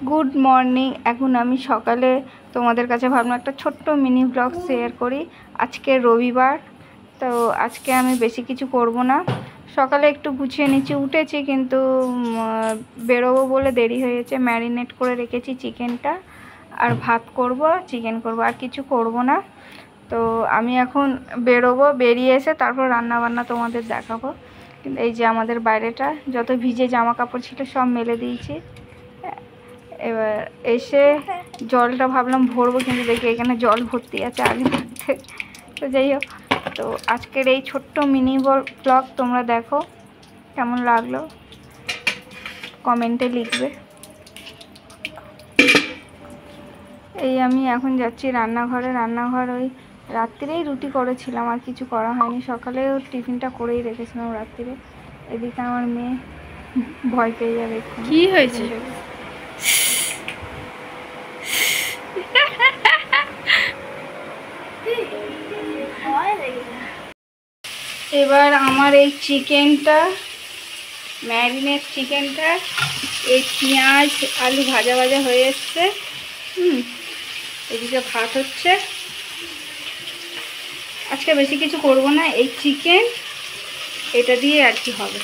Good morning. এখন আমি সকালে তোমাদের কাছে ভাবলাম একটা ছোট্ট মিনি ব্লগ শেয়ার করি। আজকে রবিবার, তো আজকে আমি বেশি কিছু করব না। সকালে একটু গুছিয়ে নিচ্ছি, উঠেছি কিন্তু বেরোবো বলে দেরি হয়েছে। ম্যারিনেট করে রেখেছি চিকেনটা, আর ভাত করব, চিকেন করব, আর কিছু করব না। তো আমি এখন বেরোবো, বেরিয়ে এসে তারপর রান্নাবান্না তোমাদের দেখাবো। কিন্তু এই যে আমাদের বাইরেটা যত ভিজে জামা কাপড় ছিল সব মেলে দিয়েছি। এবার এসে জলটা ভাবলাম ভরবো, কিন্তু দেখি এখানে জল ভর্তি আছে আগে থাকতে। তো যাই হোক, তো আজকের এই ছোট্ট মিনি ব্লগ তোমরা দেখো, কেমন লাগলো কমেন্টে লিখবে। এই আমি এখন যাচ্ছি রান্নাঘরে। রান্নাঘর ওই রাত্রিরেই রুটি করেছিলাম, আর কিছু করা হয়নি। সকালেও টিফিনটা করেই রেখেছিলাম রাত্রিরে। এদিকে আমার মেয়ে ভয় পেয়ে যাবে। কি হয়েছে? এবার আমার এই চিকেনটা, ম্যারিনেট চিকেনটা, এই পেঁয়াজ আলু ভাজা ভাজা হয়ে এসছে। এদিকে ভাত হচ্ছে। আজকে বেশি কিছু করব না, এই চিকেন এটা দিয়ে আর কি হবে।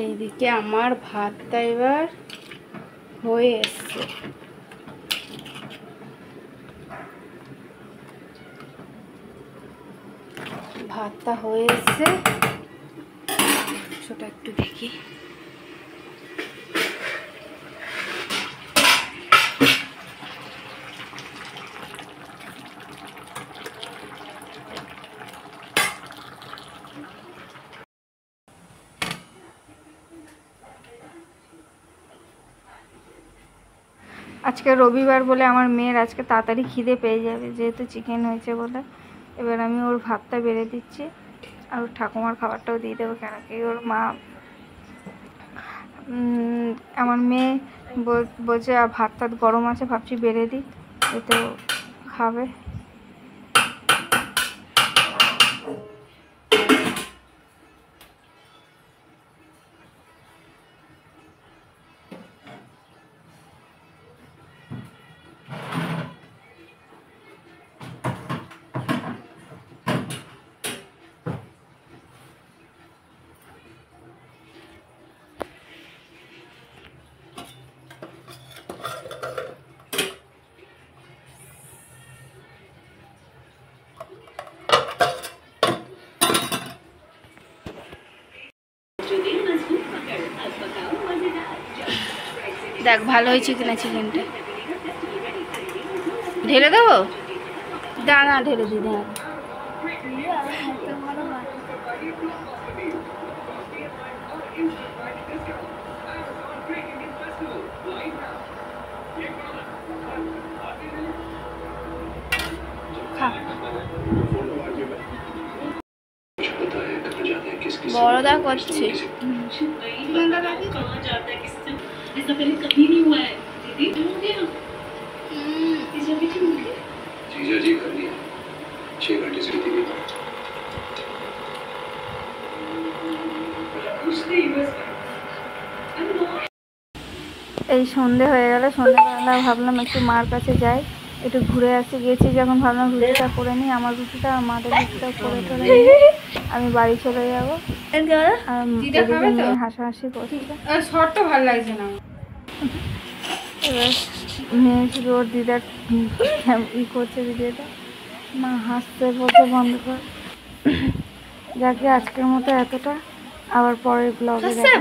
এইদিকে আমার ভাতটা এবার হয়ে এসছে। ভাতটা হয়ে এসছে, সেটা একটু দেখি। আজকে রবিবার বলে আমার মেয়ের আজকে তাড়াতাড়ি খিদে পেয়ে যাবে, যেহেতু চিকেন হয়েছে বলে। এবার আমি ওর ভাতটা বেড়ে দিচ্ছি, আর ওর ঠাকুমার খাবারটাও দিয়ে দেবো। কেন কি ওর মা, আমার মেয়ে বলছে ভাত টাত গরম আছে, ভাবছি বেড়ে দিই, এতে খাবে। দেখ ভালো হয়েছে কিনা চিকেনটা। ঢেলে দেবো, দাঁড়া ঢেলে দিই, দাঁড়া। বড়দা করছে। এই সন্ধে হয়ে গেল, সন্ধ্যেবেলা ভাবলাম একটু মার কাছে যাই, একটু ঘুরে আসি। গেছি যখন ভাবলাম রুটিটা করে নিই, আমার রুটিটা আর মাদের রুটিটা করে টোরে নিয়ে আমি বাড়ি চলে যাবো। হাসাহাসি করছে, শর্টটা ভালো লাগছে না। এবার মেয়ে ওর দিদার করছে ভিডিওটা, মা হাসতে বলতে বন্ধ কর। যাকে আজকের মতো এতটা, আবার পরের ব্লগে দেখা।